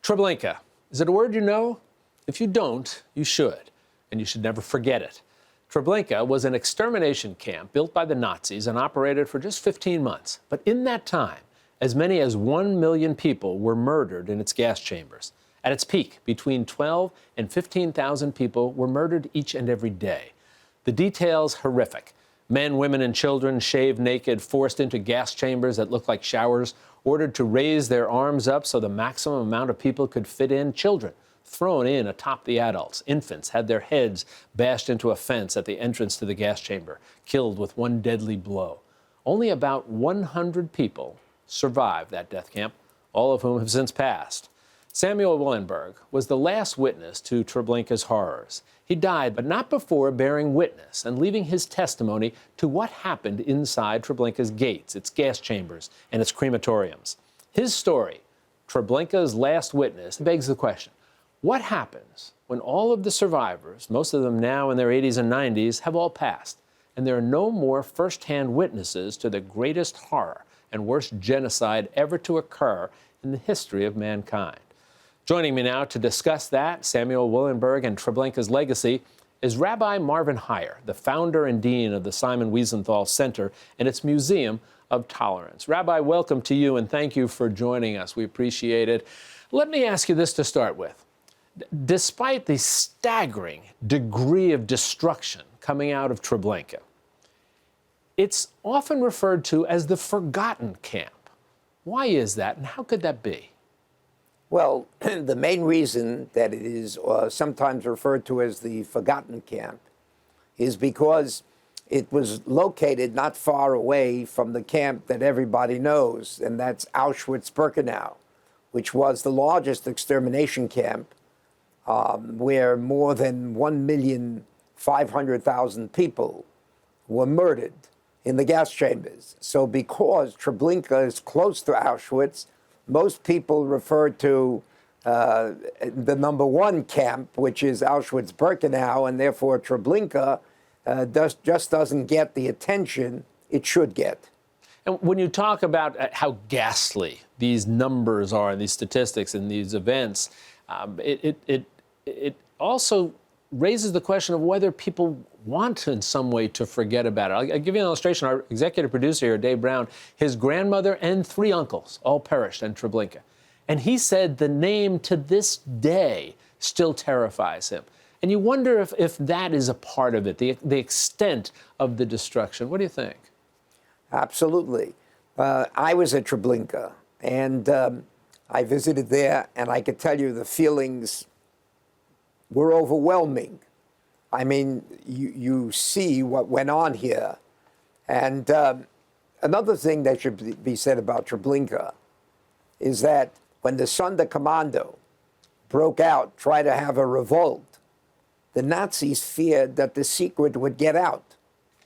Treblinka. Is it a word you know? If you don't, you should, and you should never forget it. Treblinka was an extermination camp built by the Nazis and operated for just 15 months. But in that time, as many as 1 million people were murdered in its gas chambers. At its peak, between 12 and 15,000 people were murdered each and every day. The details horrific. Men, women, and children shaved naked, forced into gas chambers that looked like showers, ordered to raise their arms up so the maximum amount of people could fit in. Children thrown in atop the adults. Infants had their heads bashed into a fence at the entrance to the gas chamber, killed with one deadly blow. Only about 100 people survived that death camp, all of whom have since passed. Samuel Willenberg was the last witness to Treblinka's horrors. He died, but not before bearing witness and leaving his testimony to what happened inside Treblinka's gates, its gas chambers, and its crematoriums. His story, Treblinka's last witness, begs the question, what happens when all of the survivors, most of them now in their 80s and 90s, have all passed, and there are no more first-hand witnesses to the greatest horror and worst genocide ever to occur in the history of mankind? Joining me now to discuss that, Samuel Willenberg and Treblinka's legacy, is Rabbi Marvin Hier, the founder and dean of the Simon Wiesenthal Center and its Museum of Tolerance. Rabbi, welcome to you, and thank you for joining us. We appreciate it. Let me ask you this to start with. Despite the staggering degree of destruction coming out of Treblinka, it's often referred to as the forgotten camp. Why is that, and how could that be? Well, the main reason that it is sometimes referred to as the forgotten camp is because it was located not far away from the camp that everybody knows, and that's Auschwitz-Birkenau, which was the largest extermination camp where more than 1,500,000 people were murdered in the gas chambers. So because Treblinka is close to Auschwitz, most people refer to the number one camp, which is Auschwitz-Birkenau, and therefore Treblinka just doesn't get the attention it should get. And when you talk about how ghastly these numbers are, and these statistics and these events, it also raises the question of whether people want in some way to forget about it. I'll give you an illustration. Our executive producer here, Dave Brown, his grandmother and 3 uncles all perished in Treblinka. And he said the name to this day still terrifies him. And you wonder if that is a part of it, the extent of the destruction. What do you think? Absolutely. I was at Treblinka, and I visited there, and I could tell you the feelings were overwhelming. I mean, you see what went on here. And another thing that should be said about Treblinka is that when the Sonderkommando broke out, tried to have a revolt, the Nazis feared that the secret would get out.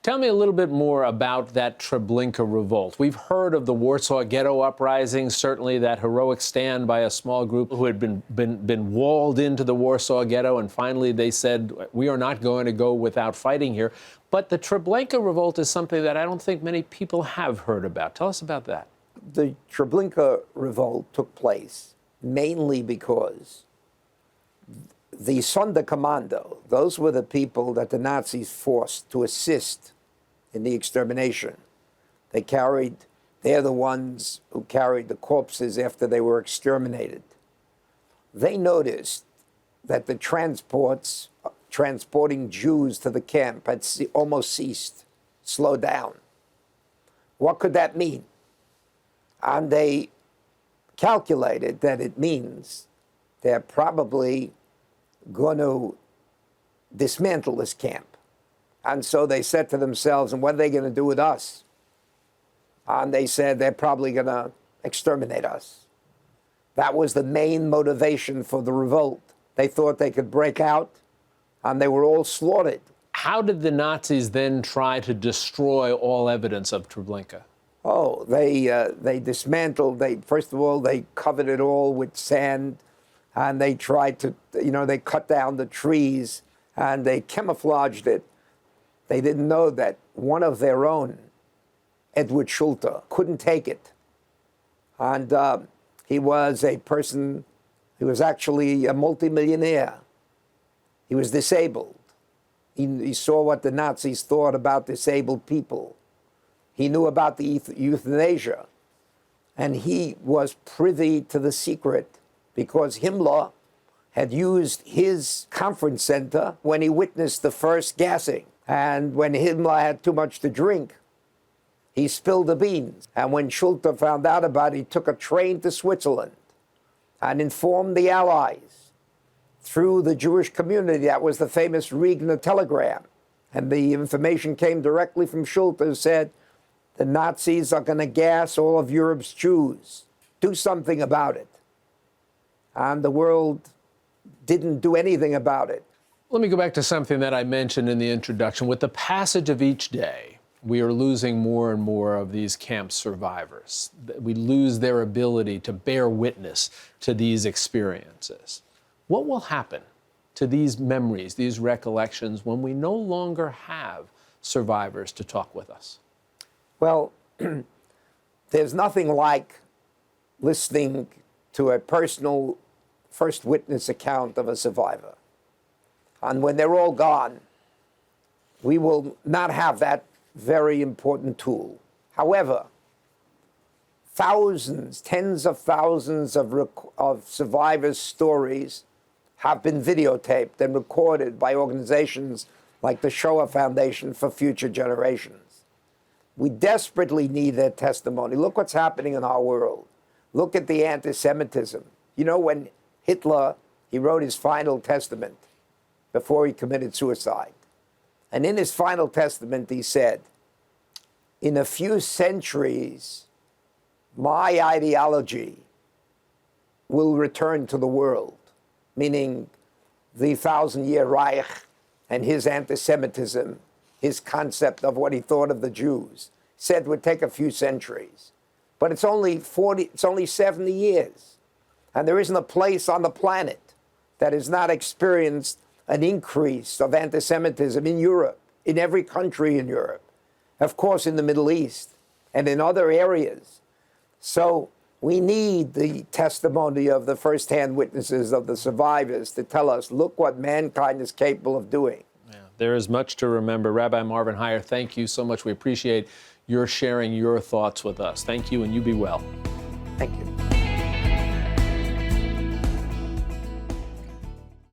Tell me a little bit more about that Treblinka revolt. We've heard of the Warsaw Ghetto Uprising, certainly that heroic stand by a small group who had been walled into the Warsaw Ghetto, and finally they said, we are not going to go without fighting here. But the Treblinka revolt is something that I don't think many people have heard about. Tell us about that. The Treblinka revolt took place mainly because the Sonderkommando, those were the people that the Nazis forced to assist in the extermination. They're the ones who carried the corpses after they were exterminated. They noticed that the transports transporting Jews to the camp had almost ceased, slowed down. What could that mean? And they calculated that it means they're probably going to dismantle this camp. And so they said to themselves, and what are they going to do with us? And they said they're probably going to exterminate us. That was the main motivation for the revolt. They thought they could break out, and they were all slaughtered. How did the Nazis then try to destroy all evidence of Treblinka? Oh, they dismantled. First of all, they covered it all with sand, and they tried to, they cut down the trees, and they camouflaged it. They didn't know that one of their own, Edward Schulte, couldn't take it. And he was a person He was actually a multimillionaire. He was disabled. He saw what the Nazis thought about disabled people. He knew about the euthanasia. And he was privy to the secret because Himmler had used his conference center when he witnessed the first gassing. And when Himmler had too much to drink, he spilled the beans. And when Schulte found out about it, he took a train to Switzerland and informed the Allies through the Jewish community. That was the famous Regner telegram. And the information came directly from Schulte, who said, the Nazis are going to gas all of Europe's Jews. Do something about it. And the world didn't do anything about it. Let me go back to something that I mentioned in the introduction. With the passage of each day, we are losing more and more of these camp survivors. We lose their ability to bear witness to these experiences. What will happen to these memories, these recollections, when we no longer have survivors to talk with us? Well, there's nothing like listening to a personal first witness account of a survivor. And when they're all gone, we will not have that very important tool. However, thousands, tens of thousands of survivors' stories have been videotaped and recorded by organizations like the Shoah Foundation for Future Generations. We desperately need their testimony. Look what's happening in our world. Look at the anti-Semitism. You know, when Hitler, he wrote his final testament before he committed suicide. And in his final testament, he said, in a few centuries, my ideology will return to the world, meaning the 1,000-year Reich and his anti-Semitism, his concept of what he thought of the Jews, said would take a few centuries. But it's only 70 years. And there isn't a place on the planet that has not experienced an increase of anti-Semitism in Europe, in every country in Europe, of course in the Middle East and in other areas. So we need the testimony of the first-hand witnesses, of the survivors, to tell us, look what mankind is capable of doing. Yeah, there is much to remember. Rabbi Marvin Hier, thank you so much. We appreciate your sharing your thoughts with us. Thank you, and you be well. Thank you.